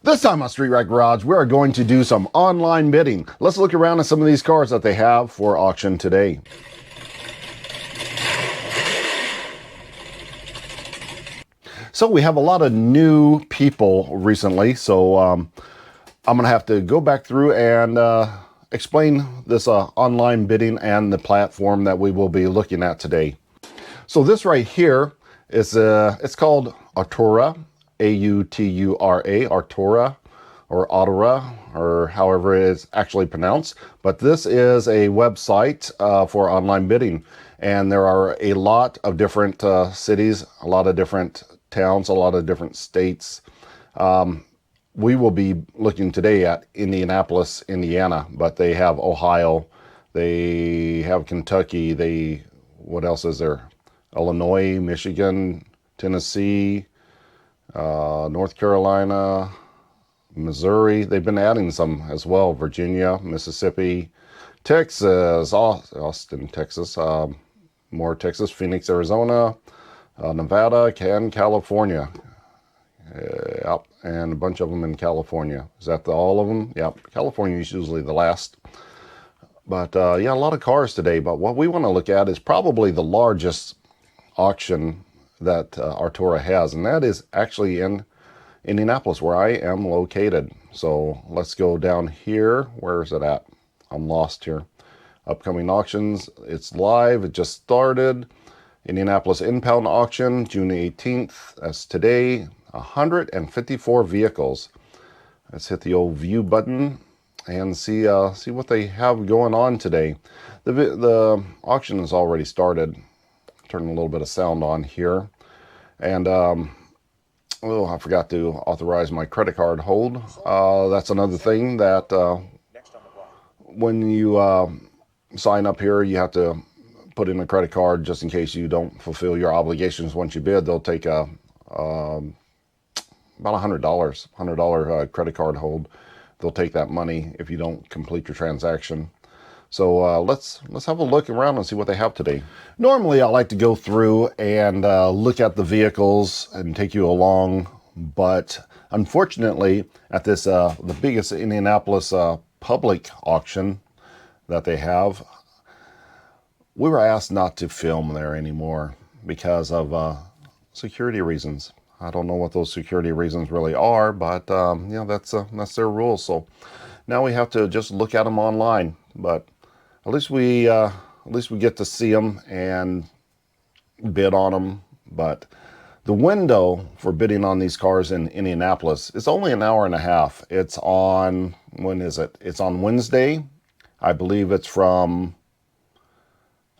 This time on Street Rat Garage, we are going to do some online bidding. Let's look around at some of these cars that they have for auction today. So we have a lot of new people recently, so I'm going to have to go back through and explain this online bidding and the platform that we will be looking at today. So this right here is it's called Autura. A-U-T-U-R-A, Autura, or Autura, or however it is actually pronounced. But this is a website for online bidding. And there are a lot of different cities, a lot of different towns, a lot of different states. We will be looking today at Indianapolis, Indiana, but they have Ohio, they have Kentucky, what else is there? Illinois, Michigan, Tennessee, North Carolina, Missouri. They've been adding some as well. Virginia, Mississippi, Texas, Austin, Texas, more Texas, Phoenix, Arizona, Nevada, and California. Yep, and a bunch of them in California. Is that all of them? Yep, California is usually the last. But yeah, a lot of cars today. But what we want to look at is probably the largest auction that Autura has, and that is actually in Indianapolis, where I am located. So let's go down here. Where is it at? I'm lost here. Upcoming auctions. It's live. It just started. Indianapolis impound auction, June 18th. That's today. 154 vehicles. Let's hit the old view button and see what they have going on today. The auction has already started. Turn a little bit of sound on here. And, oh, I forgot to authorize my credit card hold. That's another thing that when you sign up here, you have to put in a credit card just in case you don't fulfill your obligations once you bid. They'll take about $100 credit card hold. They'll take that money if you don't complete your transaction. So let's have a look around and see what they have today. Normally I like to go through and look at the vehicles and take you along, but unfortunately at this the biggest Indianapolis public auction that they have, we were asked not to film there anymore because of security reasons. I don't know what those security reasons really are, but you know, that's their rules. So now we have to just look at them online, but at least we get to see them and bid on them. But the window for bidding on these cars in Indianapolis is only an hour and a half. It's on, when is it? It's on Wednesday. I believe it's from,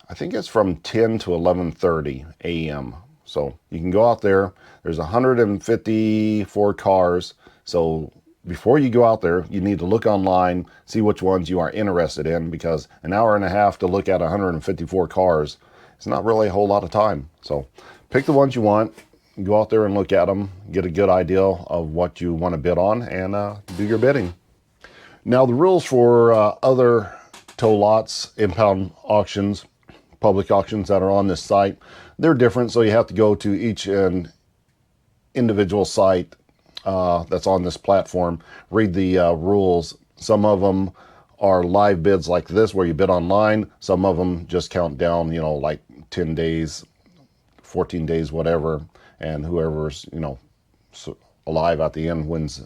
I think it's from 10 to 11:30 a.m. So you can go out there. There's 154 cars. So before you go out there, you need to look online, see which ones you are interested in, because an hour and a half to look at 154 cars is not really a whole lot of time. So pick the ones you want, go out there and look at them, get a good idea of what you want to bid on, and do your bidding. Now the rules for other tow lots, impound auctions, public auctions that are on this site, they're different. So you have to go to each individual site that's on this platform, read the rules. Some of them are live bids like this where you bid online. Some of them just count down, you know, like 10 days, 14 days, whatever. And whoever's, you know, alive at the end wins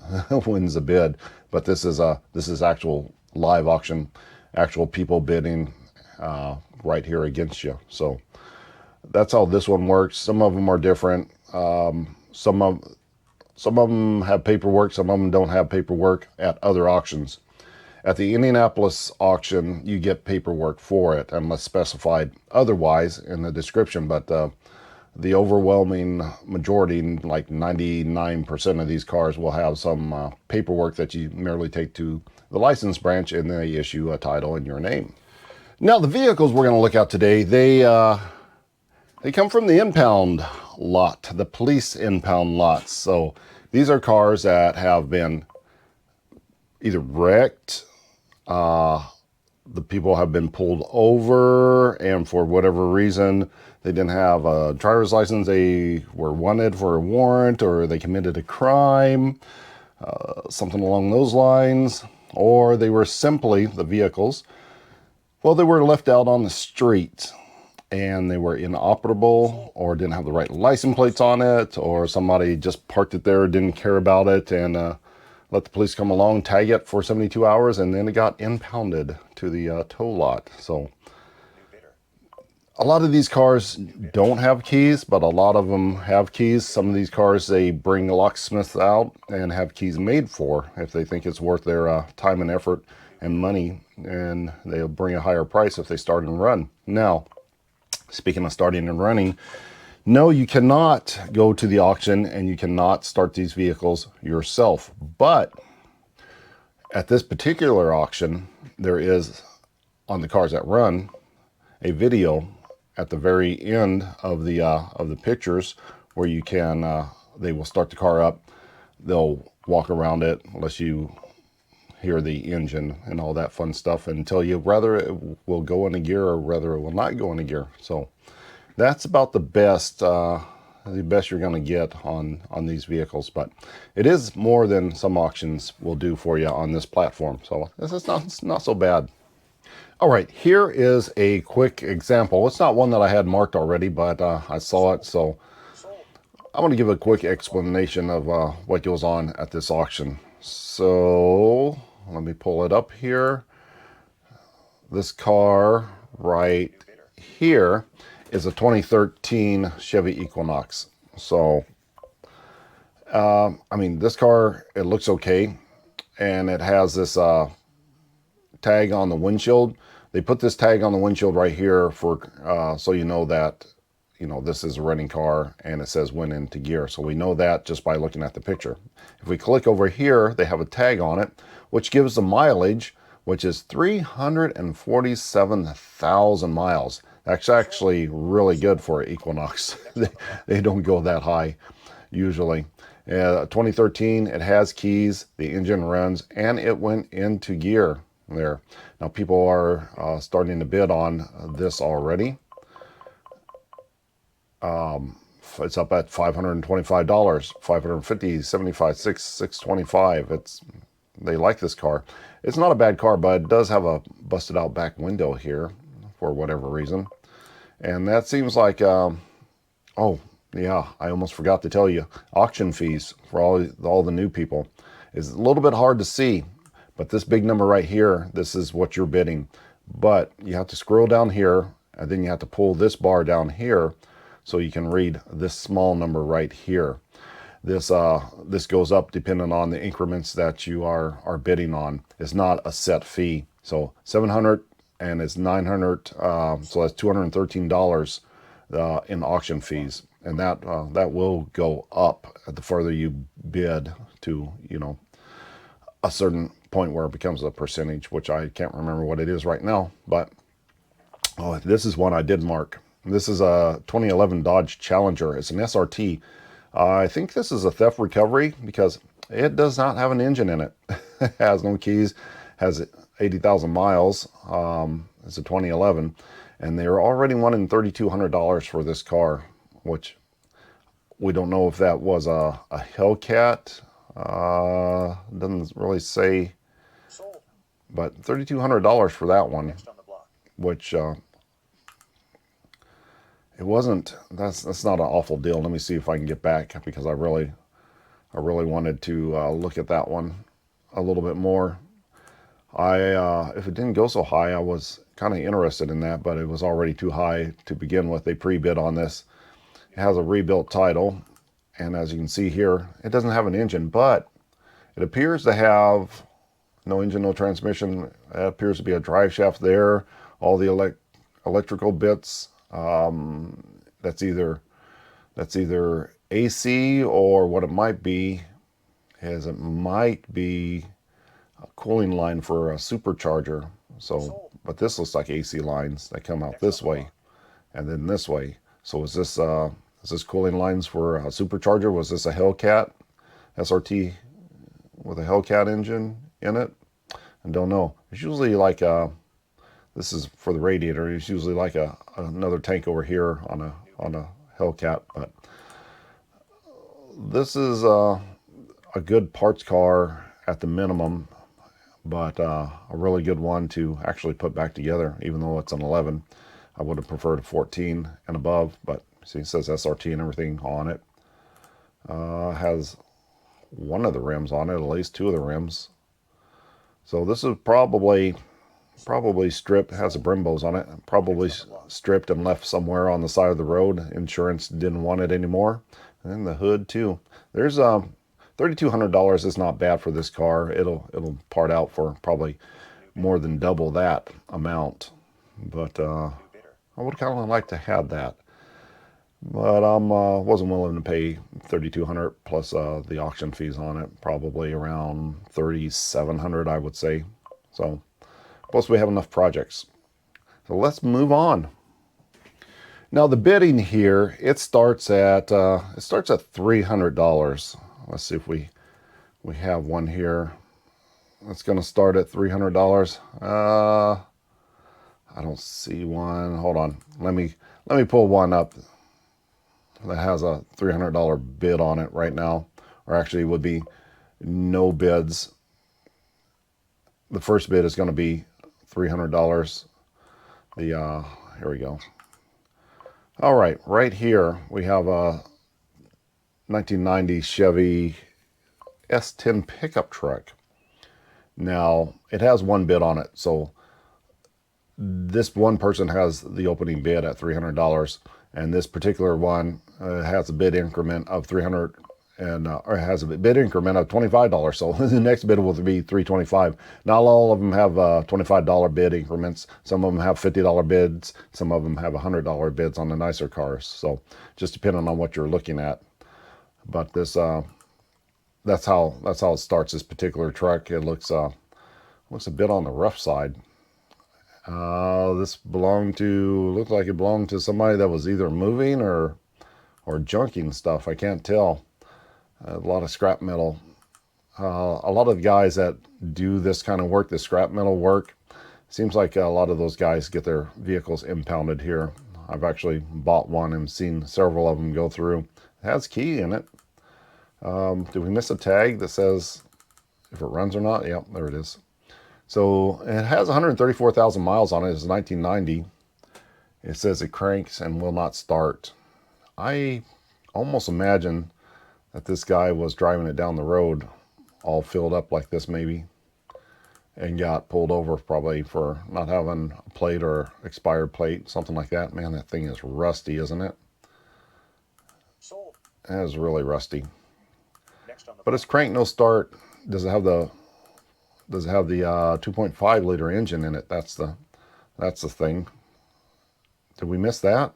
wins the bid. But this is actual live auction, actual people bidding right here against you. So that's how this one works. Some of them are different. Some of them have paperwork, some of them don't have paperwork at other auctions. At the Indianapolis auction, you get paperwork for it, unless specified otherwise in the description. But the overwhelming majority, like 99% of these cars, will have some paperwork that you merely take to the license branch and they issue a title in your name. Now, the vehicles we're going to look at today, they come from the impound lot, the police impound lots. So these are cars that have been either wrecked, the people have been pulled over, and for whatever reason, they didn't have a driver's license, they were wanted for a warrant, or they committed a crime. something along those lines, or they were simply the vehicles. Well, they were left out on the street and they were inoperable or didn't have the right license plates on it, or somebody just parked it there, didn't care about it, and let the police come along, tag it for 72 hours, and then it got impounded to the tow lot. So a lot of these cars don't have keys, but a lot of them have keys. Some of these cars, they bring the locksmiths out and have keys made for if they think it's worth their time and effort and money, and they'll bring a higher price if they start and run. Now, speaking of starting and running, no, you cannot go to the auction and you cannot start these vehicles yourself. But at this particular auction, there is, on the cars that run, a video at the very end of the pictures where you can, they will start the car up. They'll walk around it unless you hear the engine and all that fun stuff and tell you whether it will go into gear or whether it will not go into gear. So that's about the best you're going to get on these vehicles, but it is more than some auctions will do for you on this platform. So it's not so bad. All right, here is a quick example. It's not one that I had marked already, but I saw it, so I want to give a quick explanation of what goes on at this auction. So let me pull it up here. This car right here is a 2013 Chevy Equinox. So, I mean, this car, it looks okay, and it has this tag on the windshield. They put this tag on the windshield right here for so you know that, you know, this is a running car, and it says went into gear. So we know that just by looking at the picture. If we click over here, they have a tag on it, which gives the mileage, which is 347,000 miles. That's actually really good for an Equinox. They don't go that high usually. 2013, it has keys, the engine runs, and it went into gear there. Now people are starting to bid on this already. It's up at $525, $550, $75, $625. They like this car. It's not a bad car, but it does have a busted out back window here for whatever reason. And that seems like, oh yeah, I almost forgot to tell you, auction fees for all the new people is a little bit hard to see, but this big number right here, this is what you're bidding. But you have to scroll down here, and then you have to pull this bar down here so you can read this small number right here. This goes up depending on the increments that you are bidding on. It's not a set fee. So 700 and it's 900, so that's $213 in auction fees, and that will go up the further you bid to, you know, a certain point where it becomes a percentage, which I can't remember what it is right now. But oh, this is one I did mark. This is a 2011 Dodge Challenger. It's an SRT. I think this is a theft recovery because it does not have an engine in it. It has no keys, has 80,000 miles. It's a 2011, and they were already wanting $3,200 for this car, which we don't know if that was a Hellcat. Doesn't really say, but $3,200 for that one, which it wasn't. That's not an awful deal. Let me see if I can get back, because I really wanted to look at that one a little bit more. If it didn't go so high, I was kind of interested in that, but it was already too high to begin with. They pre-bid on this. It has a rebuilt title, and as you can see here, it doesn't have an engine, but it appears to have no engine, no transmission. It appears to be a drive shaft there. All the electrical bits. That's either AC, or what it might be is it might be a cooling line for a supercharger. So, but this looks like AC lines that come out this way and then this way. So is this cooling lines for a supercharger? Was this a Hellcat SRT with a Hellcat engine in it? I don't know. It's usually like this is for the radiator. It's usually like another tank over here on a Hellcat. But this is a good parts car at the minimum, but a really good one to actually put back together, even though it's an 11. I would have preferred a 14 and above, but see, it says SRT and everything on it. Has one of the rims on it, at least two of the rims. So this is probably stripped, has a Brimbos on it, probably stripped and left somewhere on the side of the road. Insurance didn't want it anymore. And the hood too. There's $3,200 is not bad for this car. It'll part out for probably more than double that amount. But I would kind of like to have that. But I wasn't willing to pay $3,200 plus the auction fees on it. Probably around $3,700, I would say. So plus we have enough projects. So let's move on. Now the bidding here, it starts at $300. Let's see if we have one here. It's going to start at $300. I don't see one. Hold on. Let me pull one up that has a $300 bid on it right now, or actually would be no bids. The first bid is going to be $300. Here we go. All right, right here we have a 1990 Chevy S10 pickup truck. Now it has one bid on it, so this one person has the opening bid at $300, and this particular one has a bid increment of $300 and or has a bid increment of $25. So the next bid will be $325. Not all of them have $25 bid increments. Some of them have $50 bids. Some of them have $100 bids on the nicer cars. So just depending on what you're looking at. But this that's how it starts. This particular truck. It looks a bit on the rough side. This looked like it belonged to somebody that was either moving or junking stuff. I can't tell. A lot of scrap metal. A lot of guys that do this kind of work, this scrap metal work, seems like a lot of those guys get their vehicles impounded here. I've actually bought one and seen several of them go through. It has key in it. Did we miss a tag that says if it runs or not? Yep, there it is. So it has 134,000 miles on it. It's 1990. It says it cranks and will not start. I almost imagine that this guy was driving it down the road all filled up like this maybe, and got pulled over probably for not having a plate or expired plate, something like that. Man, that thing is rusty, isn't it? Sold. It is really rusty. But it's crank no start. Does it have the 2.5 liter engine in it? That's the thing. Did we miss that?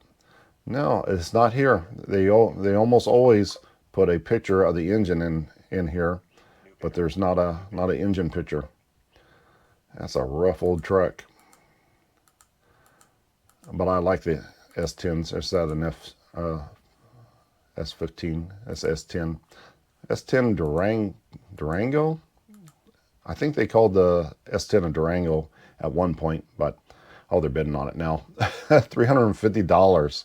No, it's not here. They almost always put a picture of the engine in here, but there's not an engine picture. That's a rough old truck. But I like the S10s. There's that an S15. That's S10. S10 Durango. I think they called the S10 a Durango at one point, but they're bidding on it now. $350.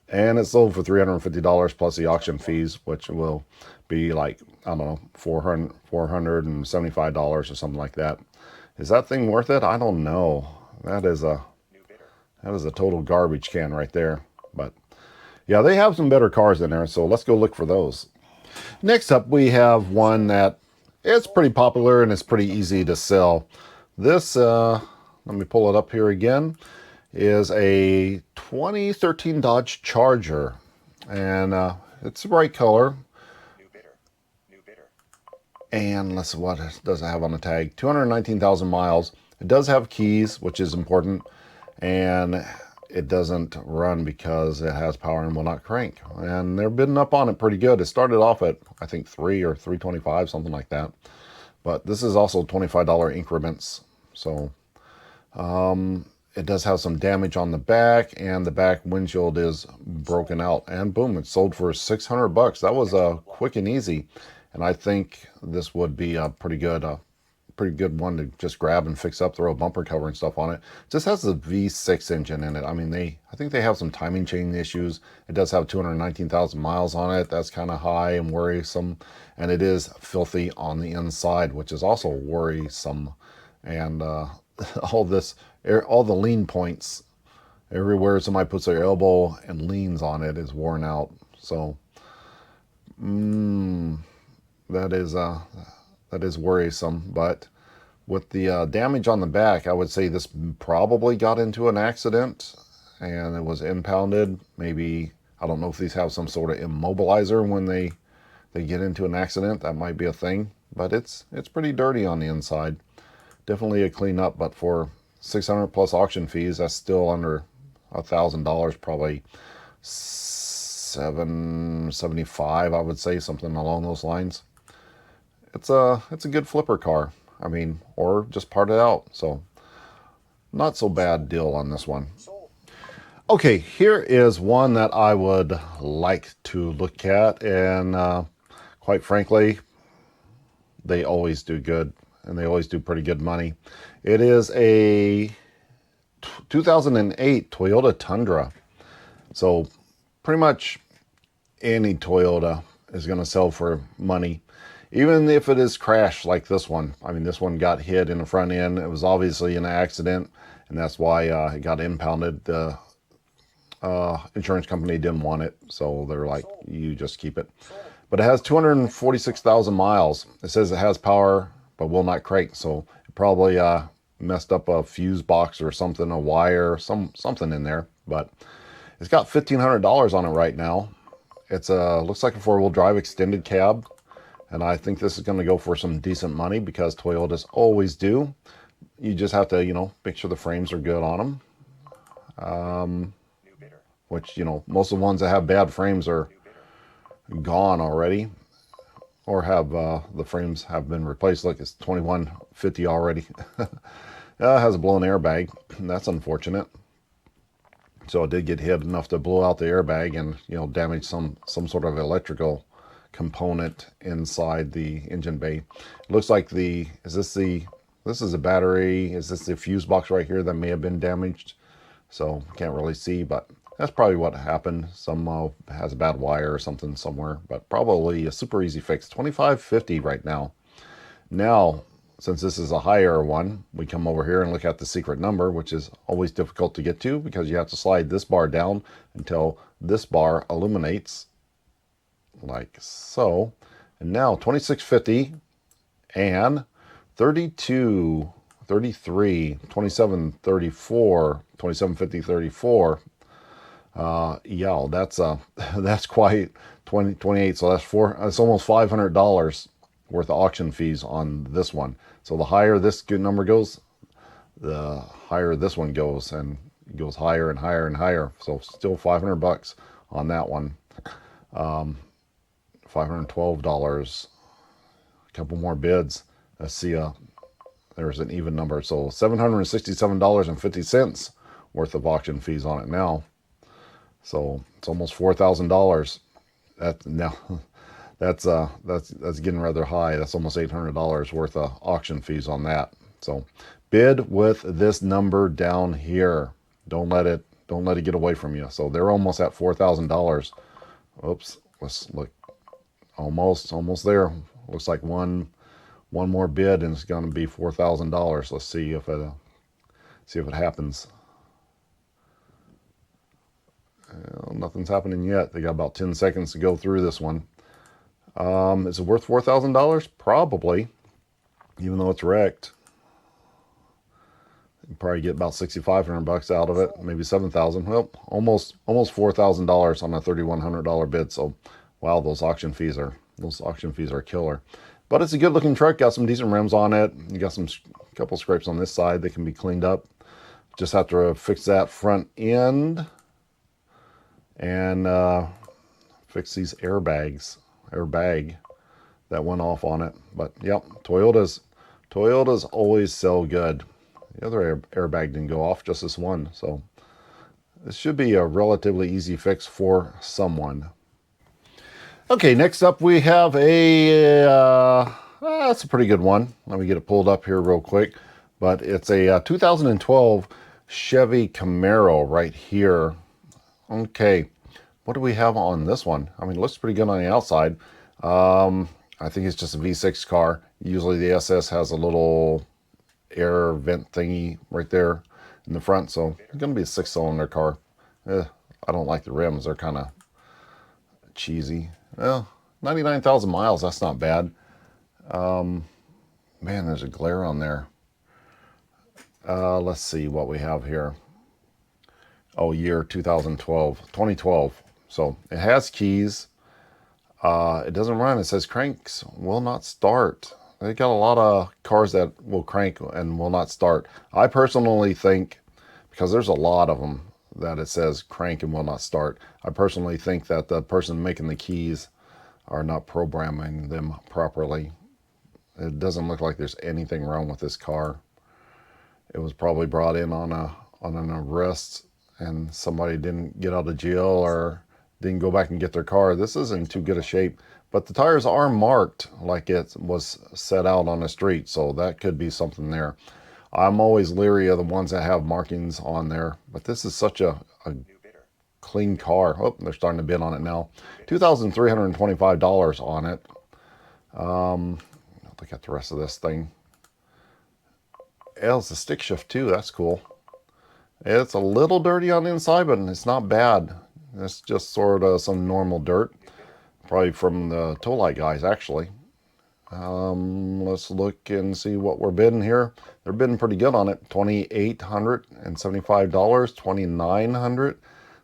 And it's sold for $350 plus the auction fees, which will be like, I don't know, $475 or something like that. Is that thing worth it? I don't know. That is a total garbage can right there. But yeah, they have some better cars in there, so let's go look for those. Next up, we have one that it's pretty popular and it's pretty easy to sell. This, let me pull it up here again, is a 2013 Dodge Charger, and it's a bright color. New bidder. And let's see, what does it have on the tag? 219,000 miles. It does have keys, which is important, and it doesn't run because it has power and will not crank. And they're bidding up on it pretty good. It started off at, I think, $3 or $325, something like that. But this is also $25 increments. So it does have some damage on the back, and the back windshield is broken out. And boom, it sold for $600. That was quick and easy. And I think this would be a pretty good pretty good one to just grab and fix up, throw a bumper cover and stuff on it. Just has the V6 engine in it. I mean, I think they have some timing chain issues. It does have 219,000 miles on it. That's kind of high and worrisome. And it is filthy on the inside, which is also worrisome. And all the lean points, everywhere somebody puts their elbow and leans on it is worn out. So that is worrisome. But with the damage on the back, I would say this probably got into an accident and it was impounded. Maybe, I don't know if these have some sort of immobilizer when they get into an accident. That might be a thing, but it's pretty dirty on the inside. Definitely a cleanup, but for 600 plus auction fees, that's still under $1,000, probably $775, I would say, something along those lines. It's a good flipper car. I mean, or just part it out. So not so bad deal on this one. Okay, here is one that I would like to look at, and quite frankly, they always do good, and they always do pretty good money. It is a 2008 Toyota Tundra. So pretty much any Toyota is going to sell for money, even if it is crashed like this one. I mean, this one got hit in the front end. It was obviously an accident, and that's why it got impounded. The insurance company didn't want it, so they're like, you just keep it. But it has 246,000 miles. It says it has power, but will not crank. So it probably messed up a fuse box or something, a wire, something in there. But it's got $1,500 on it right now. It's looks like a four-wheel drive extended cab, and I think this is going to go for some decent money because Toyotas always do. You just have to, make sure the frames are good on them. Which, most of the ones that have bad frames are gone already, or have the frames have been replaced. Look, it's 2150 already. It has a blown airbag. That's unfortunate. So it did get hit enough to blow out the airbag and damage some sort of electrical component inside the engine bay. It looks like this is a battery. Is this the fuse box right here that may have been damaged? So can't really see, but that's probably what happened. Some has a bad wire or something somewhere, but probably a super easy fix. $2,550 right now. Now, since this is a higher one, we come over here and look at the secret number, which is always difficult to get to because you have to slide this bar down until this bar illuminates, like so. And now $2,650 and 32, 33, 27, 34, 2750, 34. Yeah, that's quite 28. So that's almost $500 worth of auction fees on this one. So the higher this good number goes, the higher this one goes, and it goes higher and higher and higher. So still $500 on that one. $512. A couple more bids. Let's see. There's an even number. So $767.50 worth of auction fees on it now. So it's almost $4,000. That's getting rather high. That's almost $800 worth of auction fees on that. So bid with this number down here. Don't let it get away from you. So they're almost at $4,000. Oops, let's look. Almost there. Looks like one more bid and it's going to be $4,000. Let's see if it happens. Nothing's happening yet. They got about 10 seconds to go through this one. Is it worth $4,000? Probably, even though it's wrecked. You can probably get about $6,500 out of it, maybe $7,000. Well, almost $4,000 on a $3,100 bid. So, wow, those auction fees are killer. But it's a good looking truck. Got some decent rims on it. You got couple scrapes on this side. They can be cleaned up. Just have to fix that front end and fix these airbag that went off on it. But yep, Toyotas always sell good. The other airbag didn't go off, just this one. So this should be a relatively easy fix for someone. Okay, next up we have a That's a pretty good one. Let me get it pulled up here real quick. But it's a 2012 Chevy Camaro right here. Okay, what do we have on this one? I mean, it looks pretty good on the outside. I think it's just a V6 car. Usually the SS has a little air vent thingy right there in the front, so it's going to be a 6-cylinder car. I don't like the rims. They're kind of cheesy. Well, 99,000 miles, that's not bad. Man, there's a glare on there. Let's see what we have here. Oh, year 2012. So it has keys. It doesn't run. It says cranks will not start. They got a lot of cars that will crank and will not start. I personally think, because there's a lot of them that it says crank and will not start, I personally think that the person making the keys are not programming them properly. It doesn't look like there's anything wrong with this car. It was probably brought in on an arrest and somebody didn't get out of jail or didn't go back and get their car. This isn't in too good a shape, but the tires are marked like it was set out on the street, so that could be something there. I'm always leery of the ones that have markings on there, but this is such a clean car. Oh, they're starting to bid on it now. $2,325 on it. Look at the rest of this thing. Yeah, it's a stick shift too. That's cool. It's a little dirty on the inside, but it's not bad. It's just sort of some normal dirt, probably from the tow light guys, actually. Let's look and see what we're bidding here. They're bidding pretty good on it. $2,875, $2,900.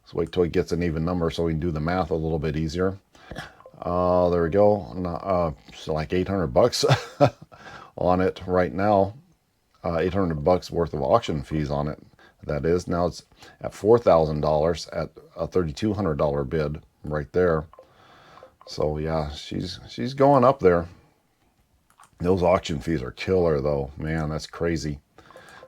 Let's wait till it gets an even number so we can do the math a little bit easier. There we go. So like 800 bucks on it right now. 800 bucks worth of auction fees on it. That is, now it's at $4,000 at a $3,200 bid right there. So yeah, she's going up there. Those auction fees are killer though, man. That's crazy.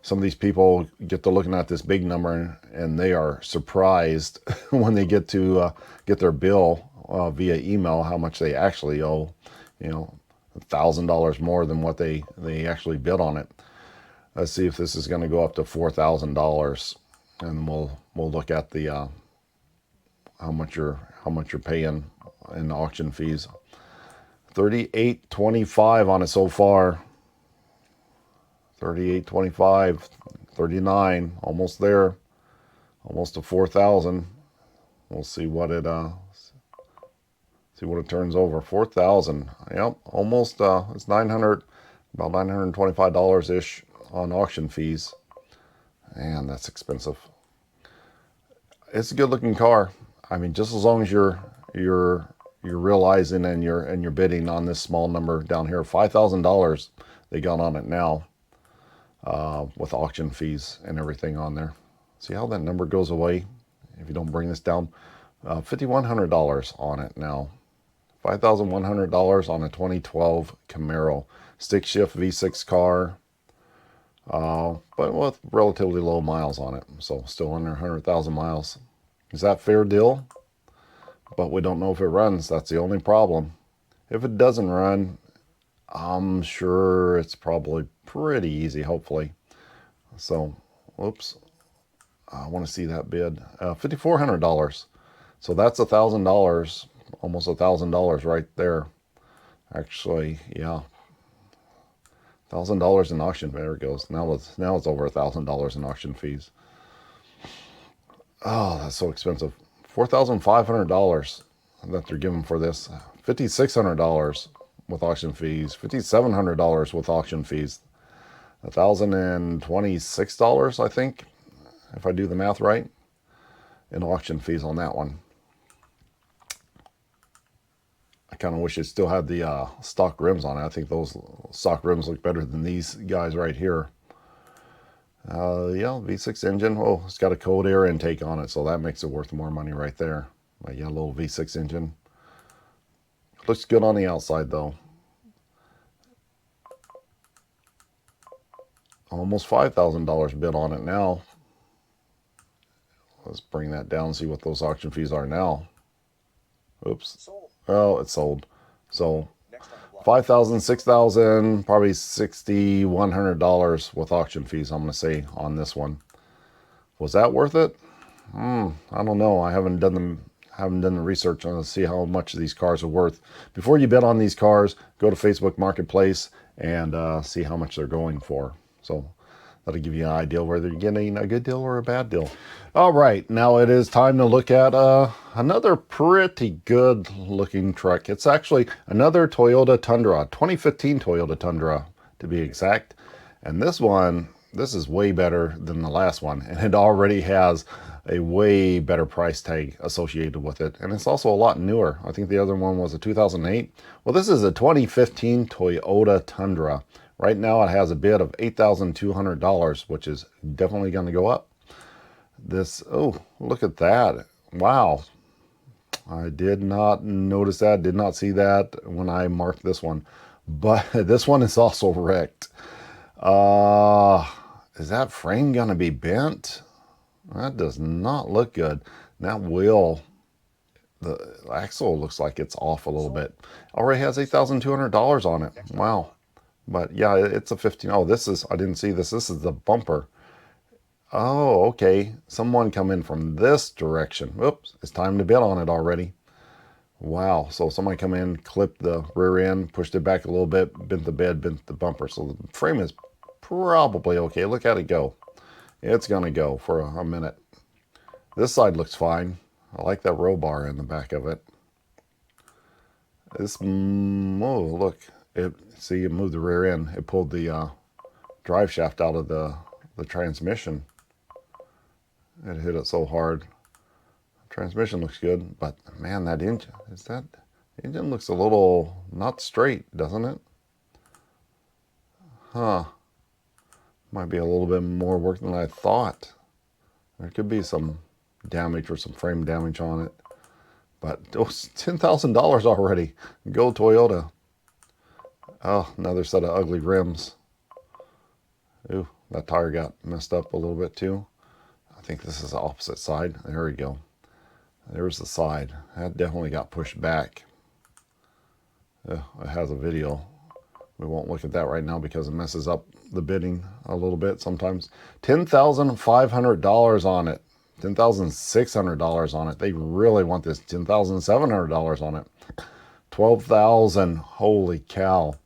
Some of these people get to looking at this big number and they are surprised when they get to get their bill via email how much they actually owe. You know, $1,000 more than what they actually bid on it. Let's see if this is going to go up to $4,000, and we'll look at the how much you're paying in auction fees. $3,825 on it so far. $3,825, $39, almost there, almost to $4,000. We'll see what it turns over. $4,000. Yep, almost. It's $900, about $925 ish on auction fees. Man, that's expensive. It's a good looking car. I mean, just as long as you're realizing and you're bidding on this small number down here, $5,000 they got on it now, with auction fees and everything on there. See how that number goes away if you don't bring this down. $5,100 on it now. $5,100 on a 2012 Camaro stick shift V6 car. But with relatively low miles on it, so still under 100,000 miles. Is that fair deal? But we don't know if it runs. That's the only problem. If it doesn't run, I'm sure it's probably pretty easy, hopefully. So, whoops. I want to see that bid. $5,400. So that's $1,000, almost $1,000 right there. Actually, yeah. $1,000 in auction. There it goes. Now it's over $1,000 in auction fees. Oh, that's so expensive. $4,500 that they're giving for this. $5,600 with auction fees. $5,700 with auction fees. $1,026, I think, if I do the math right, in auction fees on that one. I kind of wish it still had the stock rims on it. I think those stock rims look better than these guys right here. Yeah, V6 engine. Oh, it's got a cold air intake on it, so that makes it worth more money right there. But yeah, a little V6 engine. Looks good on the outside though. Almost $5,000 bid on it now. Let's bring that down and see what those auction fees are now. Oops. Oh, it's sold. So $5,000, $6,000, probably $6,100 with auction fees, I'm going to say, on this one. Was that worth it? I don't know. I haven't done the research on to see how much these cars are worth. Before you bet on these cars, go to Facebook Marketplace and see how much they're going for. So that'll give you an idea whether you're getting a good deal or a bad deal. All right, now it is time to look at another pretty good looking truck. It's actually another Toyota Tundra, 2015 Toyota Tundra to be exact. And this is way better than the last one. And it already has a way better price tag associated with it. And it's also a lot newer. I think the other one was a 2008. Well, this is a 2015 Toyota Tundra. Right now it has a bid of $8,200, which is definitely going to go up. Oh, look at that. Wow. I did not notice that, did not see that when I marked this one. But this one is also wrecked. Is that frame going to be bent? That does not look good. That wheel, the axle looks like it's off a little bit. Already has $8,200 on it. Wow. But yeah, it's a 15. Oh, this is, I didn't see this. This is the bumper. Oh, okay. Someone come in from this direction. Oops, it's time to bid on it already. Wow. So somebody come in, clipped the rear end, pushed it back a little bit, bent the bed, bent the bumper. So the frame is probably okay. Look at it go. It's going to go for a minute. This side looks fine. I like that row bar in the back of it. This, oh, look. See, it moved the rear end. It pulled the drive shaft out of the transmission. It hit it so hard. Transmission looks good, but man, that engine, the engine looks a little not straight, doesn't it? Huh. Might be a little bit more work than I thought. There could be some damage or some frame damage on it. But it was $10,000 already. Go Toyota. Oh, another set of ugly rims. Ooh, that tire got messed up a little bit too. I think this is the opposite side. There we go. There's the side. That definitely got pushed back. It has a video. We won't look at that right now because it messes up the bidding a little bit sometimes. $10,500 on it. $10,600 on it. They really want this. $10,700 on it. $12,000. Holy cow.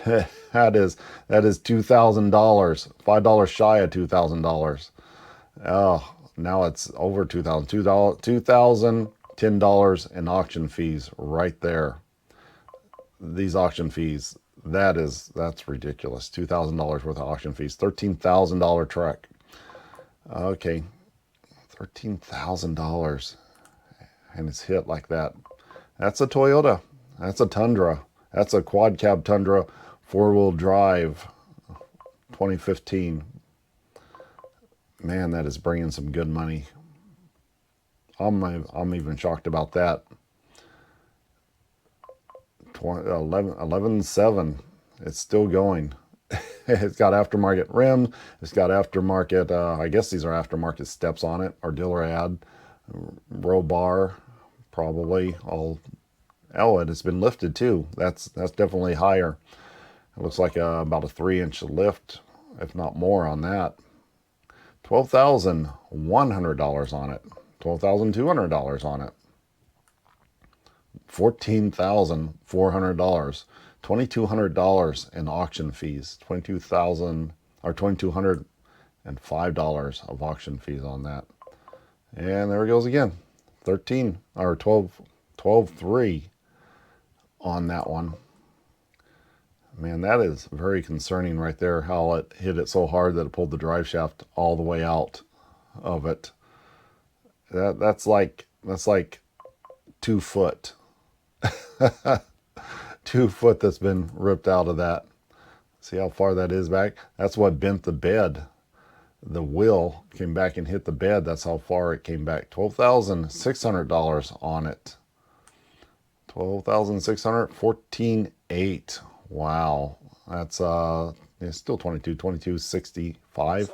That is $2,000. $5 shy of $2,000. Oh, now it's over $2,000. $2,010 in auction fees right there. These auction fees, that's ridiculous. $2,000 worth of auction fees. $13,000 truck. Okay, $13,000, and it's hit like that. That's a Toyota. That's a Tundra. That's a quad cab Tundra, 4-wheel drive, 2015. Man, that is bringing some good money. I'm even shocked about that. 11.7. It's still going. It's got aftermarket rims. It's got aftermarket, I guess these are aftermarket steps on it, or dealer ad. Row bar, probably. Oh, it has been lifted too. That's definitely higher. It looks like about a 3-inch lift, if not more on that. $12,100 on it. $12,200 on it. $14,400. $2,200 in auction fees. $22,205 of auction fees on that. And there it goes again. 12.3 on that one. Man, that is very concerning right there, how it hit it so hard that it pulled the drive shaft all the way out of it. That's like 2 foot. 2 foot that's been ripped out of that. See how far that is back? That's what bent the bed. The wheel came back and hit the bed. That's how far it came back. $12,600 on it. $12,600, $14,800. Wow. That's it's still $22,265.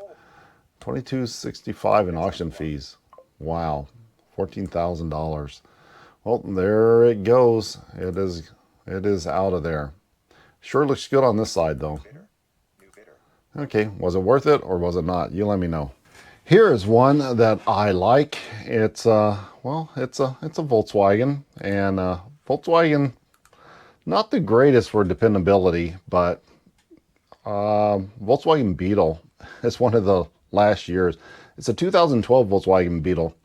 $22,265 in auction fees. Wow. $14,000. Well, there it goes. It is out of there. Sure looks good on this side though. Okay, was it worth it or was it not? You let me know. Here is one that I like. It's well, it's a Volkswagen, and Volkswagen, not the greatest for dependability, but Volkswagen Beetle. It's one of the last years. It's a 2012 Volkswagen Beetle.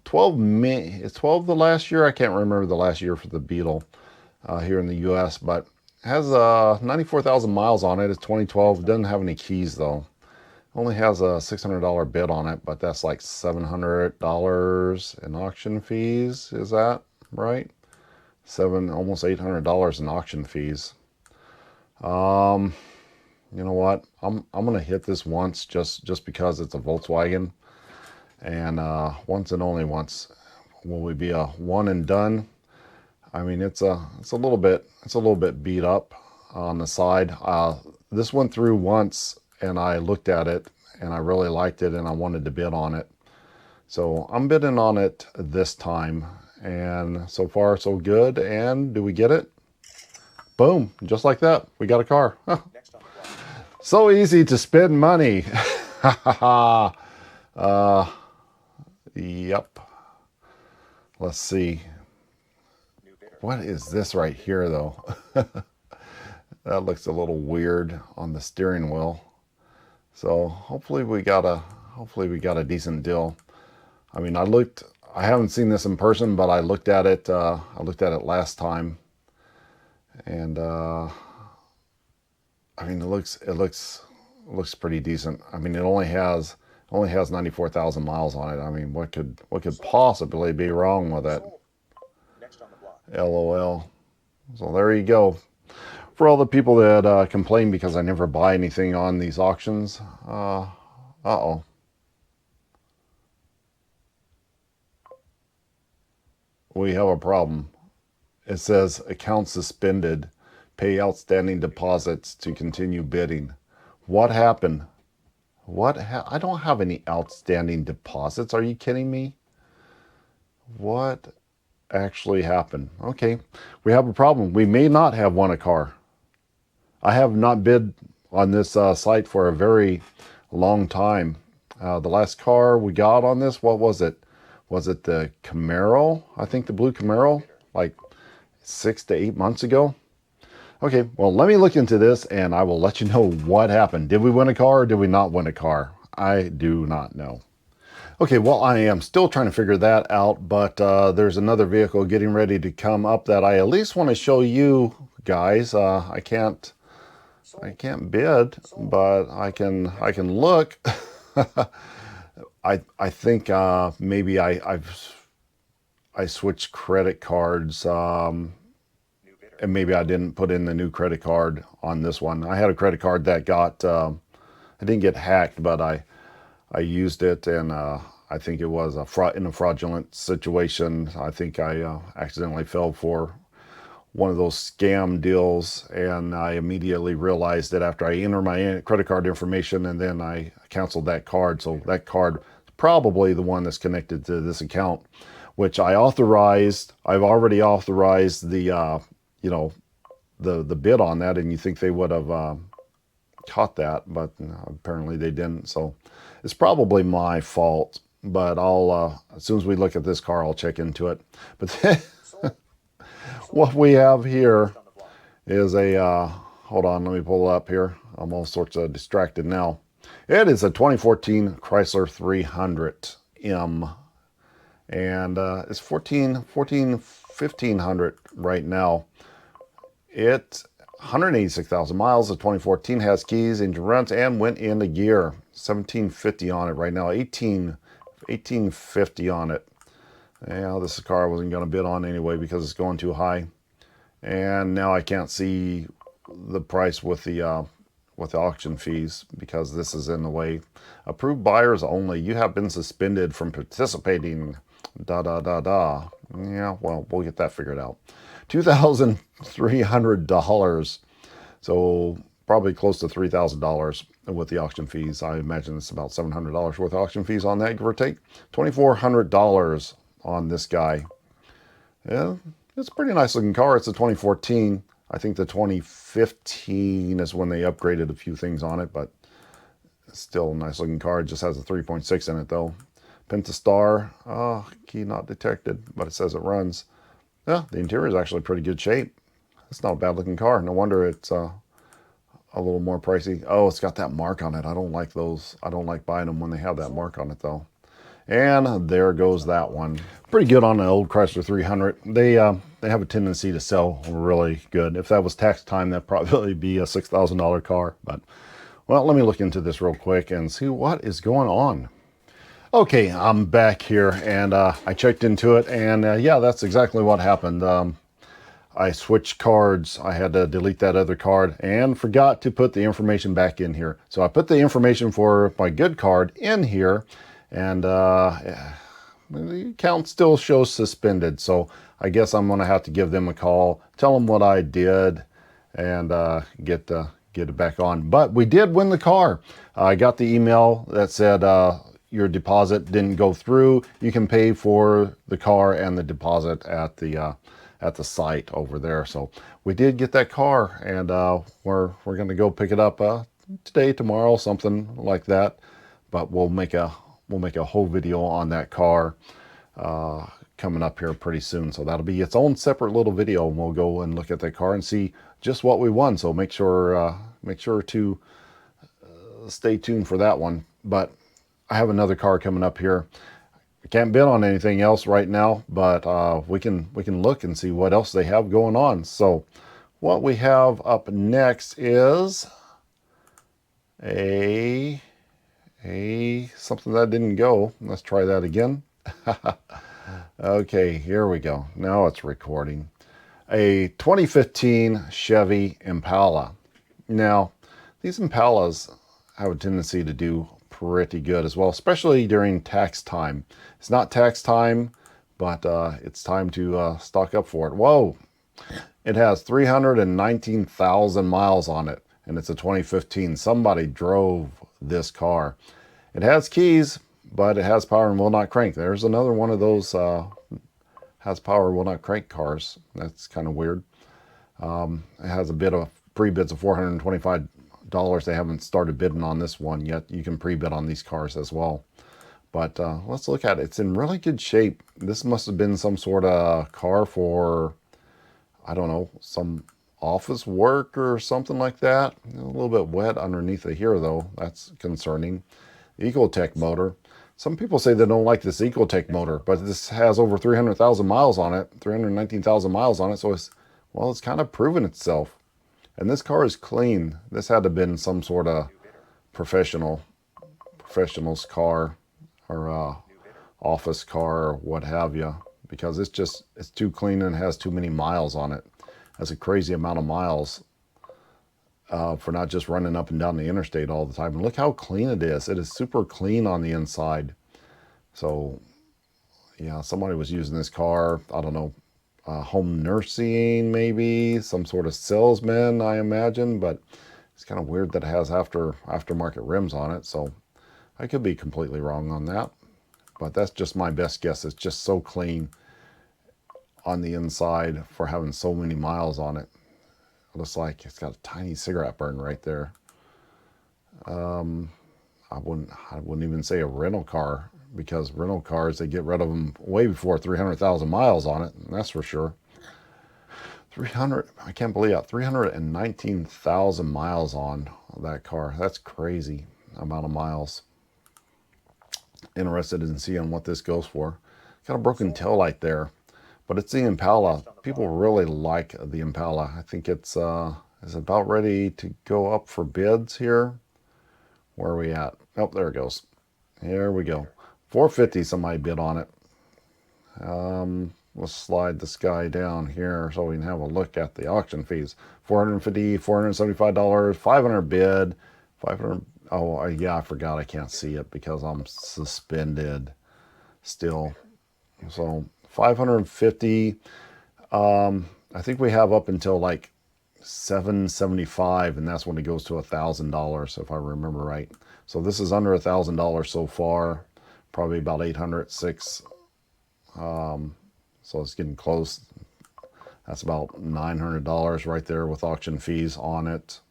12 May, is 12 the last year? I can't remember the last year for the Beetle here in the U.S., but it has 94,000 miles on it. It's 2012. It doesn't have any keys though. Only has a $600 bid on it, but that's like $700 in auction fees. Is that right? Almost $800 in auction fees. You know what? I'm gonna hit this once just because it's a Volkswagen, and once and only once. Will we be a one and done? I mean, it's a little bit beat up on the side. This went through once, and I looked at it, and I really liked it, and I wanted to bid on it. So I'm bidding on it this time, and so far so good. And do we get it? Boom! Just like that, we got a car. So easy to spend money. Yep. Let's see. What is this right here, though? That looks a little weird on the steering wheel. So hopefully we got a decent deal. I mean, I haven't seen this in person, but I looked at it last time, and I mean, it looks pretty decent. I mean, it only has 94,000 miles on it. I mean, what could possibly be wrong with it? LOL. So there you go. For all the people that complain because I never buy anything on these auctions, uh-oh. We have a problem. It says account suspended. Pay outstanding deposits to continue bidding. What happened? I don't have any outstanding deposits. Are you kidding me? What actually happened? Okay, we have a problem. We may not have won a car. I have not bid on this site for a very long time. The last car we got on this, what was it? Was it the Camaro? I think the blue Camaro, like 6 to 8 months ago. Okay, well, let me look into this and I will let you know what happened. Did we win a car or did we not win a car? I do not know. Okay, well, I am still trying to figure that out, but there's another vehicle getting ready to come up that I at least want to show you guys. I can't bid, but I can look. I think maybe I switched credit cards. And maybe I didn't put in the new credit card on this one. I had a credit card that got, I didn't get hacked, but I used it, and I think it was in a fraudulent situation. I think I accidentally fell for one of those scam deals, and I immediately realized that after I entered my credit card information, and then I canceled that card. So that card is probably the one that's connected to this account, which I authorized. I've already authorized the the bid on that, and you think they would have caught that, but apparently they didn't. So it's probably my fault, but I'll as soon as we look at this car, I'll check into it. But what we have here is a hold on, let me pull it up here. I'm all sorts of distracted now. It is a 2014 Chrysler 300M, and it's 1,500 right now. It 186,000 miles of 2014, has keys, engine runs, and went into gear. 1750 on it right now. 1850 on it. Yeah, this car I wasn't going to bid on anyway because it's going too high. And now I can't see the price with the auction fees because this is in the way. Approved buyers only. You have been suspended from participating. Yeah, well, we'll get that figured out. $2,300. So probably close to $3,000 with the auction fees. I imagine it's about $700 worth of auction fees on that, give or take. $2,400 on this guy. Yeah, it's a pretty nice looking car. It's a 2014. I think the 2015 is when they upgraded a few things on it, but it's still a nice looking car. It just has a 3.6 in it though. Pentastar, key not detected, but it says it runs. Yeah, the interior is actually pretty good shape. It's not a bad looking car. No wonder it's a little more pricey. Oh, it's got that mark on it. I don't like those. I don't like buying them when they have that mark on it though. And there goes that one. Pretty good on the old Chrysler 300. They have a tendency to sell really good. If that was tax time, that'd probably be a $6,000 car. But, well, let me look into this real quick and see what is going on. Okay, I'm back here, and I checked into it, and yeah, that's exactly what happened. I switched cards. I had to delete that other card and forgot to put the information back in here. So I put the information for my good card in here, and the account still shows suspended. So I guess I'm going to have to give them a call, tell them what I did, and get it back on. But we did win the car. I got the email that said your deposit didn't go through. You can pay for the car and the deposit at the site over there. So we did get that car, and we're going to go pick it up today, tomorrow, something like that. But we'll make a whole video on that car coming up here pretty soon. So that'll be its own separate little video, and we'll go and look at that car and see just what we won. So make sure to stay tuned for that one. But I have another car coming up here. I can't bid on anything else right now, but we can look and see what else they have going on. So what we have up next is a something that didn't go. Let's try that again. Okay, here we go. Now it's recording. A 2015 Chevy Impala. Now, these Impalas have a tendency to do pretty good as well, especially during tax time. It's not tax time, but it's time to stock up for it. Whoa! It has 319,000 miles on it, and it's a 2015. Somebody drove this car. It has keys, but it has power and will not crank. There's another one of those has power, will not crank cars. That's kind of weird. It has a bid of pre-bids of $425. They haven't started bidding on this one yet. You can pre-bid on these cars as well. But let's look at it. It's in really good shape. This must have been some sort of car for, I don't know, some office work or something like that. A little bit wet underneath of here though. That's concerning. Ecotech motor. Some people say they don't like this Ecotech motor, but this has over 300,000 miles on it, 319,000 miles on it. So it's kind of proven itself. And this car is clean. This had to have been some sort of professional's car or office car or what have you, because it's too clean and has too many miles on it. That's a crazy amount of miles for not just running up and down the interstate all the time. And look how clean it is. It is super clean on the inside. So yeah, somebody was using this car, I don't know, home nursing, maybe some sort of salesman, I imagine, but it's kind of weird that it has aftermarket rims on it. So I could be completely wrong on that, but that's just my best guess. It's just so clean on the inside for having so many miles on it. It looks like it's got a tiny cigarette burn right there. I wouldn't even say a rental car, because rental cars, they get rid of them way before 300,000 miles on it, and that's for sure. I can't believe that, 319,000 miles on that car. That's crazy amount of miles. Interested in seeing what this goes for. Got a broken tail light there, but it's the Impala. People really like the Impala. I think it's about ready to go up for bids here. Where are we at? Oh, there it goes. Here we go. $450, somebody bid on it. Let's slide this guy down here so we can have a look at the auction fees. $450, $475, $500 bid, $500. Oh, yeah, I forgot I can't see it because I'm suspended still. So $550. I think we have up until like $775, and that's when it goes to $1,000, if I remember right. So this is under $1,000 so far, probably about 800, 6. So it's getting close. That's about $900 right there with auction fees on it.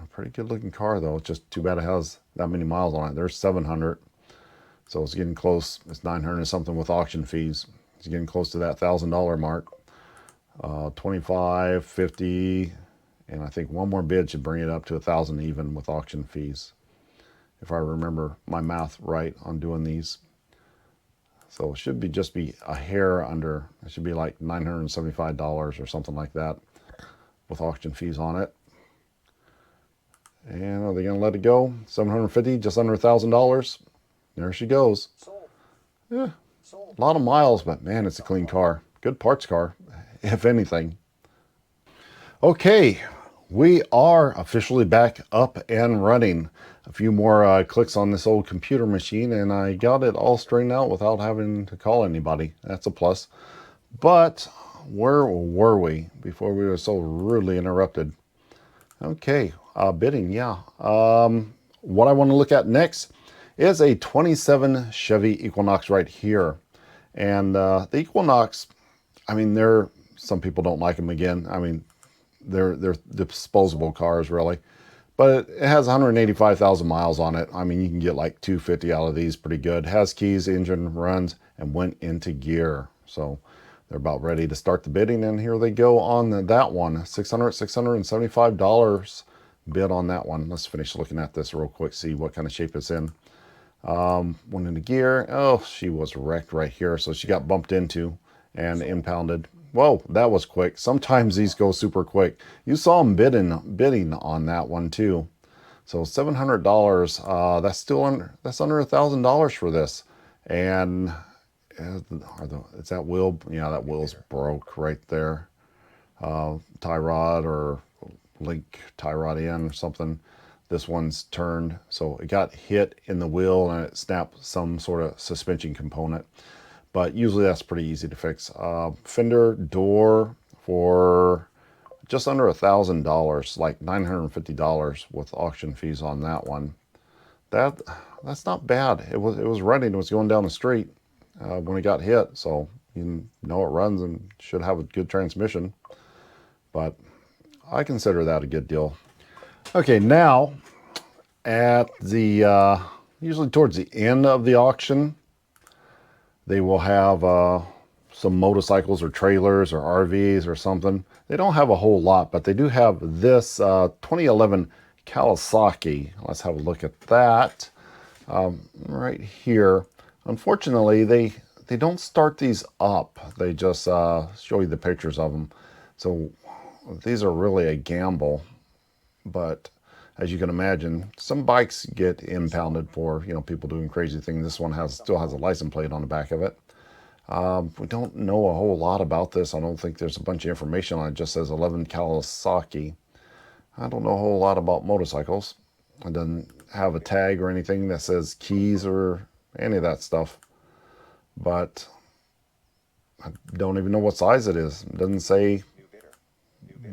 A pretty good looking car though. It's just too bad it has that many miles on it. There's 700. So it's getting close. It's 900 something with auction fees. It's getting close to that $1,000 mark. 25, 50, and I think one more bid should bring it up to 1,000 even with auction fees, if I remember my math right on doing these. So it should be just be a hair under. It should be like $975 or something like that with auction fees on it. And are they going to let it go? 750, just under $1,000. There she goes. Sold. Yeah, Sold. a lot of miles, but man, it's a clean car. Good parts car, if anything. Okay, we are officially back up and running. A few more clicks on this old computer machine, and I got it all straightened out without having to call anybody. That's a plus. But where were we before we were so rudely interrupted? Okay, bidding, yeah. What I want to look at next is a 27 Chevy Equinox right here. And the Equinox, I mean, some people don't like them again. I mean, they're disposable cars, really. But it has 185,000 miles on it. I mean, you can get like 250 out of these pretty good. Has keys, engine runs, and went into gear. So they're about ready to start the bidding, and here they go on that one. $675 bid on that one. Let's finish looking at this real quick, see what kind of shape it's in. Went into gear. Oh, she was wrecked right here, so she got bumped into and impounded. Whoa, that was quick. Sometimes these go super quick. You saw them bidding on that one too. So $700. That's still under $1,000 for this. And is that wheel? Yeah, that wheel's broke right there. Tie rod or link tie rod in or something. This one's turned, so it got hit in the wheel and it snapped some sort of suspension component. But usually that's pretty easy to fix. Fender door for just under $1,000, like $950 with auction fees on that one. That's not bad. It was running. It was going down the street when it got hit, so you know it runs and should have a good transmission. But I consider that a good deal. Okay, now at the usually towards the end of the auction, they will have some motorcycles or trailers or RVs or something. They don't have a whole lot, but they do have this 2011 Kawasaki. Let's have a look at that right here. Unfortunately, they don't start these up. They just show you the pictures of them. So these are really a gamble. But as you can imagine, some bikes get impounded for, you know, people doing crazy things. This one still has a license plate on the back of it. We don't know a whole lot about this. I don't think there's a bunch of information on it. It just says 11 Kawasaki. I don't know a whole lot about motorcycles. It doesn't have a tag or anything that says keys or any of that stuff. But I don't even know what size it is. It doesn't say.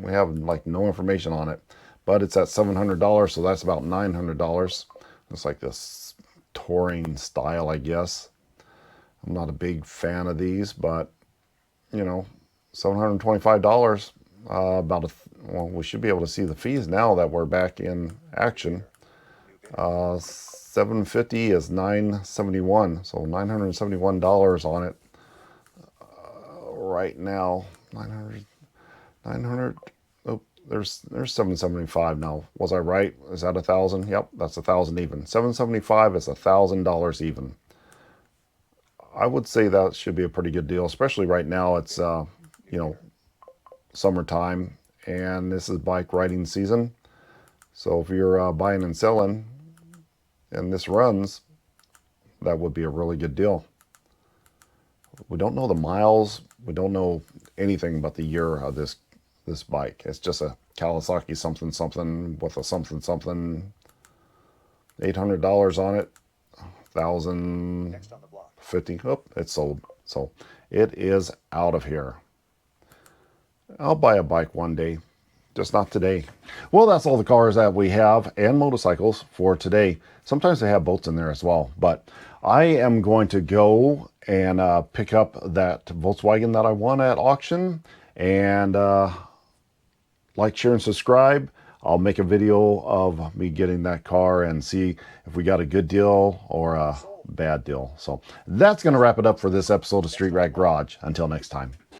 We have like no information on it. But it's at $700, so that's about $900. It's like this touring style, I guess. I'm not a big fan of these, but, you know, $725. Well, we should be able to see the fees now that we're back in action. $750 is $971, so $971 on it right now. 900. Oh, there's $775 now. Was I right? Is that 1,000? Yep, that's 1,000 even. $775 is $1,000 even. I would say that should be a pretty good deal, especially right now. It's you know, summertime, and this is bike riding season. So if you're buying and selling, and this runs, that would be a really good deal. We don't know the miles. We don't know anything about the year of this bike. It's just a Kawasaki something something with a something something. $800 on it. 1,050. Oh, it's sold. So it is out of here. I'll buy a bike one day. Just not today. Well, that's all the cars that we have and motorcycles for today. Sometimes they have boats in there as well, but I am going to go and pick up that Volkswagen that I won at auction, and like, share, and subscribe. I'll make a video of me getting that car and see if we got a good deal or a bad deal. So that's going to wrap it up for this episode of Street Rat Garage. Until next time.